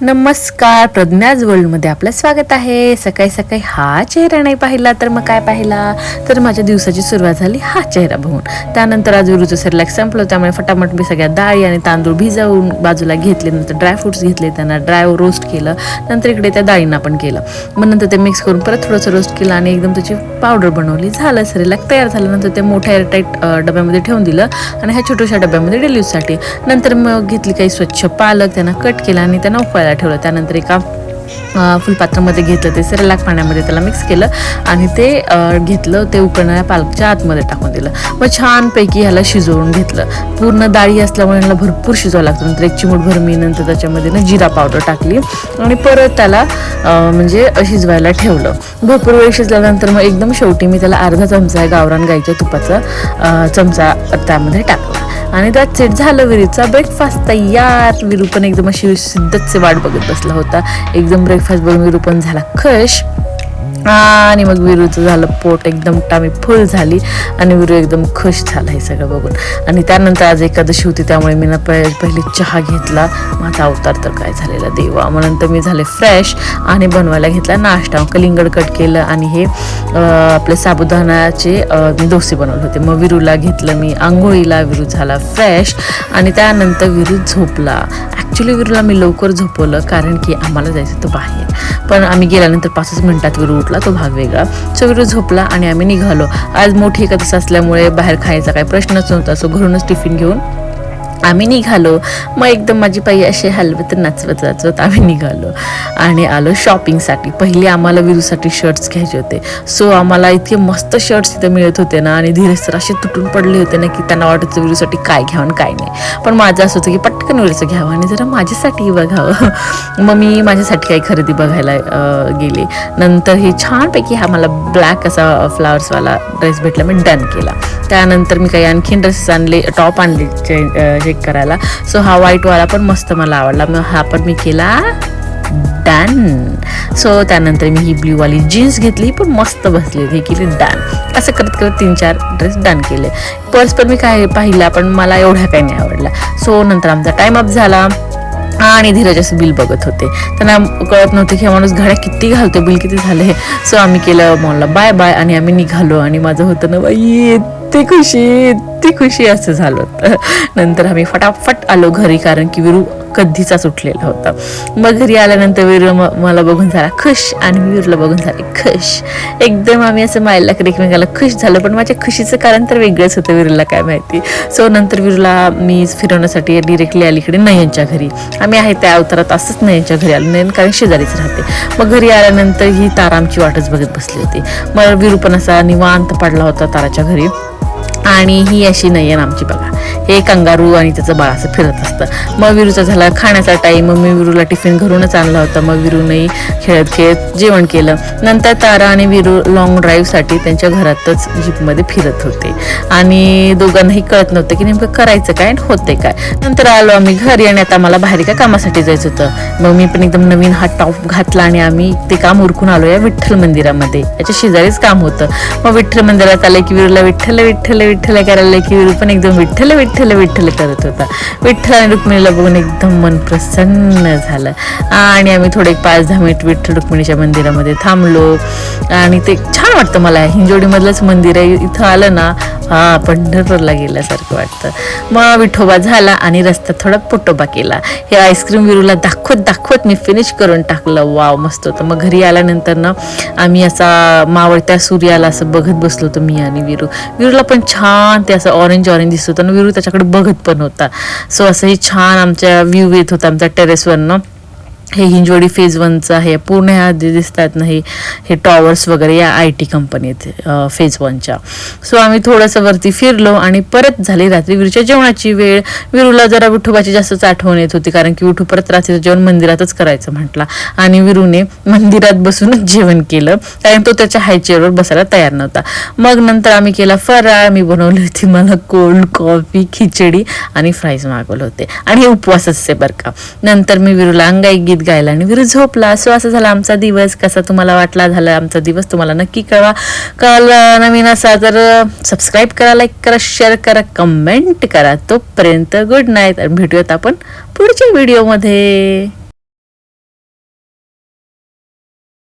नमस्कार, प्रज्ञाज वर्ल्डमध्ये आपलं स्वागत आहे. सकाळी सकाळी हा चेहरा नाही पाहिला तर मग काय पाहिला, तर माझ्या दिवसाची सुरुवात झाली हा चेहरा बघून. त्यानंतर आज विरूचं सेरेलॅक संपलं, त्यामुळे फटाफट मी सगळ्या डाळी आणि तांदूळ भिजवून बाजूला घेतले. नंतर ड्रायफ्रुट्स घेतले, त्यांना ड्राय रोस्ट केलं. नंतर इकडे त्या डाळींना पण केलं. मग नंतर ते मिक्स करून परत थोडंसं रोस्ट केलं आणि एकदम त्याची पावडर बनवली. झालं, सेरेलॅक तयार झालं. नंतर ते मोठ्या एअरटाईट डब्यामध्ये ठेवून दिलं आणि ह्या छोट्याशा डब्यामध्ये डिलिव्हरीसाठी. नंतर मग घेतली काही स्वच्छ पालक, त्यांना कट केला आणि त्यांना उकळायला ठेवलं. त्यानंतर एका फुलपात्रामध्ये घेतलं, ते सेरेलॅक पाण्यामध्ये त्याला मिक्स केलं आणि ते घेतलं, ते उकळणाऱ्या पालकच्या आतमध्ये टाकून दिलं. मग छानपैकी ह्याला शिजवून घेतलं. पूर्ण डाळी असल्यामुळे ह्याला भरपूर शिजवावं लागतं. नंतर एक चिमूटभर मी नंतर त्याच्यामध्ये ना जिरा पावडर टाकली आणि परत त्याला म्हणजे शिजवायला ठेवलं. भरपूर वेळ शिजल्यानंतर मग एकदम शेवटी मी त्याला अर्धा चमचा गावरान गाईच्या तुपाचा चमचा त्यामध्ये टाकला आणि त्यात सेट झालं. विरूचा ब्रेकफास्ट तयार. विरू पण एकदम अशी सिद्धच वाट बघत बसला होता. एकदम ब्रेकफास्ट बघून विरू पण झाला खुश आणि मग विरूचं झालं पोट एकदम टामी फुल झाली आणि विरू एकदम खुश झाला हे सगळं बघून. आणि त्यानंतर आज एकादशी होती, त्यामुळे मी ना पहिली चहा घेतला. माझा अवतार तर काय झालेला देवा. मग नंतर मी झाले फ्रेश आणि बनवायला घेतला नाश्ता. कलिंगड कट केलं आणि हे आपले साबुदाण्याचे मी डोसे बनवले होते. मग विरूला घेतलं मी आंघोळीला. विरू झाला फ्रेश आणि त्यानंतर विरू झोपला. ॲक्च्युली विरूला मी लवकर झोपवलं कारण की आम्हाला जायचं होतं बाहेर, पण आम्ही गेल्यानंतर 5 मिनिटात विरू उठला, तो भाग वेगळा. सो विरू झोपला आणि आम्ही निघालो. आज मोठी एकादशी असल्यामुळे बाहेर खायचा काही प्रश्नच नव्हता. सो घरूनच टिफिन घेऊन आम्ही निघालो. मग एकदम माझी पायी असे हलवत नाचवत नाचवत आम्ही निघालो आणि आलो शॉपिंगसाठी. पहिले आम्हाला विरूसाठी शर्ट्स घ्यायचे होते. सो आम्हाला इतके मस्त शर्ट्स तिथे मिळत होते ना, आणि धीरज तर असे तुटून पडले होते ना की त्यांना वाटत होतं विरूसाठी काय घ्यावं आणि काय नाही. पण माझं असं होतं की पटकन विरूचं घ्यावं आणि जरा माझ्यासाठी बघावं. मग मी माझ्यासाठी काही खरेदी बघायला गेले. नंतर हे छानपैकी हा मला ब्लॅक असा फ्लावर्सवाला ड्रेस भेटला, मी डन केला. त्यानंतर मी काही आणखीन ड्रेसेस आणले, टॉप आणले चेक करायला. सो हा व्हाईटवाला पण मस्त मला आवडला, मग हा पण मी केला डन. सो त्यानंतर मी ही ब्ल्यूवाली जीन्स घेतली, पण मस्त बसली, हे केली डन. असं करत करत 3-4 ड्रेस डन केले. पर्स पण मी काय पाहिला, पण मला एवढ्या काही नाही आवडला. सो नंतर आमचा टाइम अप झाला आणि धीरज असं बिल बघत होते. त्यांना कळत नव्हतं की हा माणूस घड्या किती घालतो, बिल किती झाले. सो आम्ही केलं मॉलला बाय बाय आणि आम्ही निघालो. आणि माझं होतं ना बाई ती खुशी असं झालं होतं. नंतर आम्ही फटाफट आलो घरी, कारण की विरू कधीचा सुटलेला होता. मग घरी आल्यानंतर विरू मला बघून झाला खुश आणि मी विरूला बघून झाले खुश. एकदम आम्ही असं मायला एकमेकाला खुश झालं, पण माझ्या खुशीचं कारण तर वेगळंच होतं, विरूला काय माहिती. सो नंतर विरूला मी फिरवण्यासाठी डिरेक्टली अलीकडे नयनच्या घरी. आम्ही आहे त्या अवतारात असंच नयनच्या घरी आलो. नयन कारण शेजारीच राहते. मग घरी आल्यानंतर ही तारा आमची वाटच बघत बसली होती. मग विरू पण असा निवांत पडला होता ताराच्या घरी. आणि ही अशी नयन आमची बघा, हे कंगारू आणि त्याचं बाळ असं फिरत असतं. मग विरूचा झाला खाण्याचा टाईम. मग मी विरूला टिफिन घरूनच आणला होता. मग विरूनही खेळत खेळत जेवण केलं. नंतर तारा आणि विरू लॉंग ड्राईव्हसाठी त्यांच्या घरातच जीपमध्ये फिरत होते आणि दोघांनाही कळत नव्हतं की नेमकं करायचं काय होते काय. नंतर आलो आम्ही घरी आणि आता मला बाहेर एका कामासाठी जायचं होतं. मग मी पण एकदम नवीन हा टॉप घातला आणि आम्ही ते काम उरकून आलो या विठ्ठल मंदिरामध्ये. याच्या शेजारीच काम होतं. मग विठ्ठल मंदिरात आलं की विरूला विठ्ठल विठ्ठल विठ्ठल करायला की विरू पण एकदम विठ्ठल विठ्ठल विठ्ठल करत होता. विठ्ठल आणि रुक्मिणीला बघून एकदम मन प्रसन्न झालं आणि आम्ही थोडे 5-10 मिनिट विठ्ठल रुक्मिणीच्या मंदिरामध्ये थांबलो आणि ते छान वाटतं मला. हिंजवडीमधलंच मंदिर आहे, इथं आलं ना हा पंढरपूरला गेल्यासारखं वाटतं. मग विठोबा झाला आणि रस्त्यात थोडा पोटोबा केला. हे आईस्क्रीम विरूला दाखवत मी फिनिश करून टाकलं. वाव मस्त होतं. मग घरी आल्यानंतर ना आम्ही असा मावळत्या सूर्याला असं बघत बसलो होतो मी आणि विरूला पण छान ते असं ऑरेंज दिसत होतं आणि विरू त्याच्याकडे बघत पण होता. सो असंही छान आमच्या व्ह्यू येत होता आमच्या टेरेसवरनं. हे हिंजवडी फेज 1चं आहे. पूर्ण ह्या दिसतात ना हे टॉवर्स वगैरे या IT कंपनीत फेज 1च्या. सो आम्ही थोडंसं वरती फिरलो आणि परत झाली रात्री विरूच्या जेवणाची वेळ. विरूला जरा विठोबाची जास्तच आठवण येत होती, कारण की विठू परत रात्रीचं जेवण मंदिरातच करायचं म्हटला आणि विरूने मंदिरात बसूनच जेवण केलं, कारण तो त्याच्या हाय चेअरवर बसायला तयार नव्हता. मग नंतर आम्ही केला फराळ. मी बनवली होती, मला कोल्ड कॉफी, खिचडी आणि फ्राईज मागवले होते आणि हे उपवासच आहे बरं का. नंतर मी विरूला अंगाई गीत गायला आणि विरू झोपला. सो असं झाला आमचा दिवस. कसा तुम्हाला वाटला झाला आमचा दिवस तुम्हाला नक्की कळवा. काल नवीन असा तर सबस्क्राईब करा, लाईक करा, शेअर करा, कमेंट करा. तोपर्यंत गुड नाईट. भेटूयात आपण पुढच्या व्हिडिओमध्ये.